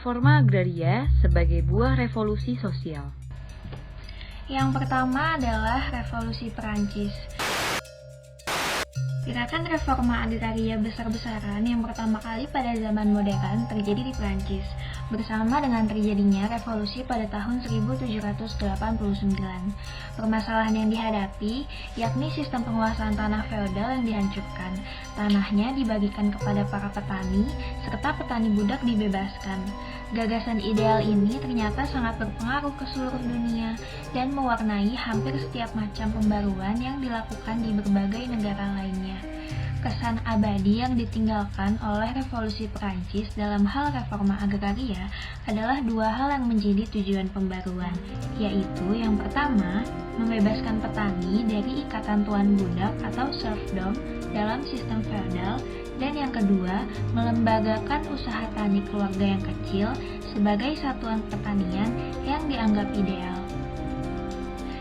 Reforma agraria sebagai buah revolusi sosial. Yang pertama adalah Revolusi Perancis. Gerakan reforma agraria besar-besaran yang pertama kali pada zaman modern terjadi di Perancis, bersama dengan terjadinya revolusi pada tahun 1789. Permasalahan yang dihadapi yakni sistem penguasaan tanah feodal yang dihancurkan, tanahnya dibagikan kepada para petani, serta petani budak dibebaskan. Gagasan ideal ini ternyata sangat berpengaruh ke seluruh dunia dan mewarnai hampir setiap macam pembaruan yang dilakukan di berbagai negara lainnya. Kesan abadi yang ditinggalkan oleh revolusi Perancis dalam hal reforma agraria adalah dua hal yang menjadi tujuan pembaruan, yaitu yang pertama, membebaskan petani dari ikatan tuan budak atau serfdom dalam sistem feodal, dan yang kedua, melembagakan usaha tani keluarga yang kecil sebagai satuan pertanian yang dianggap ideal.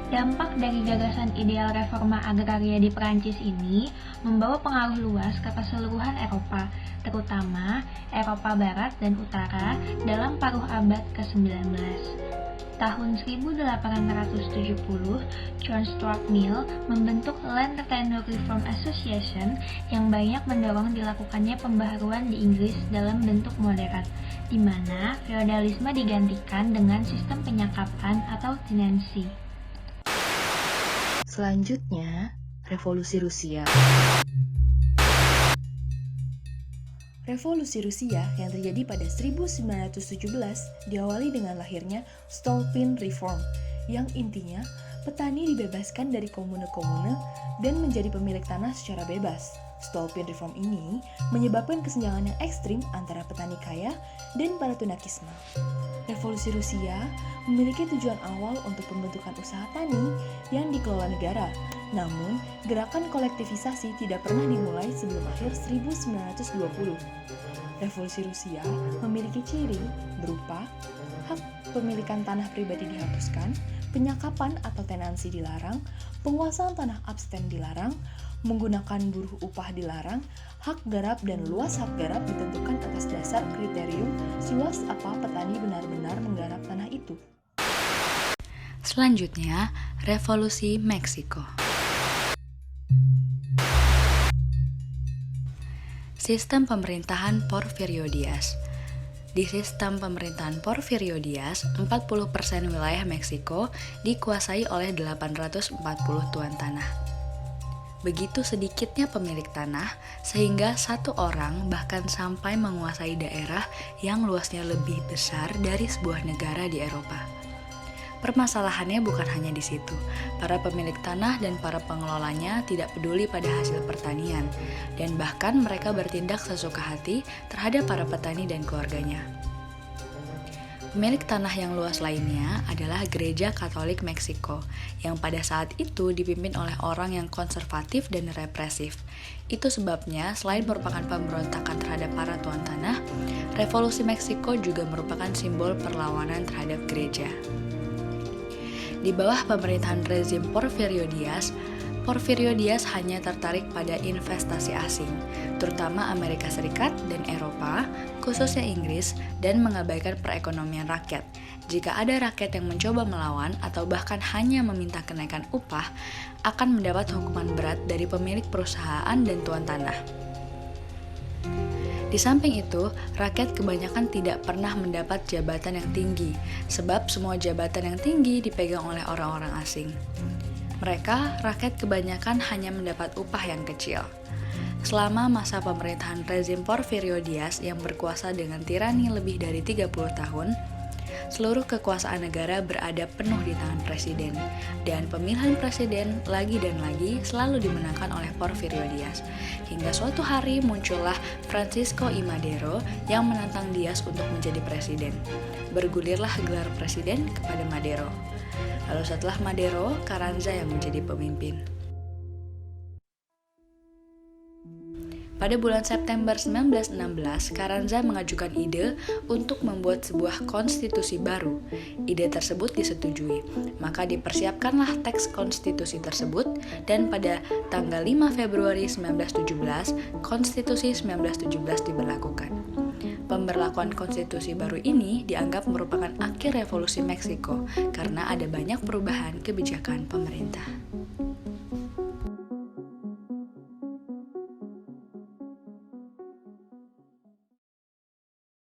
Dampak dari gagasan ideal reforma agraria di Perancis ini membawa pengaruh luas ke keseluruhan Eropa, terutama Eropa Barat dan Utara dalam paruh abad ke-19. Tahun 1870, John Stuart Mill membentuk Land Tenure Reform Association yang banyak mendorong dilakukannya pembaharuan di Inggris dalam bentuk modern, di mana feodalisme digantikan dengan sistem penyakapan atau tenancy. Selanjutnya, Revolusi Rusia. Revolusi Rusia yang terjadi pada 1917 diawali dengan lahirnya Stolpin Reform, yang intinya petani dibebaskan dari komune-komune dan menjadi pemilik tanah secara bebas. Stolpin Reform ini menyebabkan kesenjangan yang ekstrim antara petani kaya dan para tunakisma. Revolusi Rusia memiliki tujuan awal untuk pembentukan usaha tani yang dikelola negara. Namun, gerakan kolektivisasi tidak pernah dimulai sebelum akhir 1920. Revolusi Rusia memiliki ciri berupa hak pemilikan tanah pribadi dihapuskan, penyakapan atau tenansi dilarang, penguasaan tanah abstain dilarang, menggunakan buruh upah dilarang, hak garap dan luas hak garap ditentukan atas dasar kriterium seluas apa petani benar-benar menggarap tanah itu. Selanjutnya, Revolusi Meksiko. Sistem pemerintahan Porfirio Diaz. Di sistem pemerintahan Porfirio Diaz, 40% wilayah Meksiko dikuasai oleh 840 tuan tanah. Begitu sedikitnya pemilik tanah, sehingga satu orang bahkan sampai menguasai daerah yang luasnya lebih besar dari sebuah negara di Eropa. Permasalahannya bukan hanya di situ. Para pemilik tanah dan para pengelolanya tidak peduli pada hasil pertanian, dan bahkan mereka bertindak sesuka hati terhadap para petani dan keluarganya. Pemilik tanah yang luas lainnya adalah Gereja Katolik Meksiko, yang pada saat itu dipimpin oleh orang yang konservatif dan represif. Itu sebabnya, selain merupakan pemberontakan terhadap para tuan tanah, Revolusi Meksiko juga merupakan simbol perlawanan terhadap gereja. Di bawah pemerintahan rezim Porfirio Diaz hanya tertarik pada investasi asing, terutama Amerika Serikat dan Eropa, khususnya Inggris, dan mengabaikan perekonomian rakyat. Jika ada rakyat yang mencoba melawan atau bahkan hanya meminta kenaikan upah, akan mendapat hukuman berat dari pemilik perusahaan dan tuan tanah. Di samping itu, rakyat kebanyakan tidak pernah mendapat jabatan yang tinggi, sebab semua jabatan yang tinggi dipegang oleh orang-orang asing. Mereka, rakyat kebanyakan hanya mendapat upah yang kecil. Selama masa pemerintahan rezim Porfirio Diaz yang berkuasa dengan tirani lebih dari 30 tahun, seluruh kekuasaan negara berada penuh di tangan presiden, dan pemilihan presiden lagi dan lagi selalu dimenangkan oleh Porfirio Diaz. Hingga suatu hari muncullah Francisco I. Madero yang menantang Diaz untuk menjadi presiden. Bergulirlah gelar presiden kepada Madero. Lalu setelah Madero, Carranza yang menjadi pemimpin. Pada bulan September 1916, Carranza mengajukan ide untuk membuat sebuah konstitusi baru. Ide tersebut disetujui, maka dipersiapkanlah teks konstitusi tersebut, dan pada tanggal 5 Februari 1917, Konstitusi 1917 diberlakukan. Pemberlakuan konstitusi baru ini dianggap merupakan akhir revolusi Meksiko karena ada banyak perubahan kebijakan pemerintah.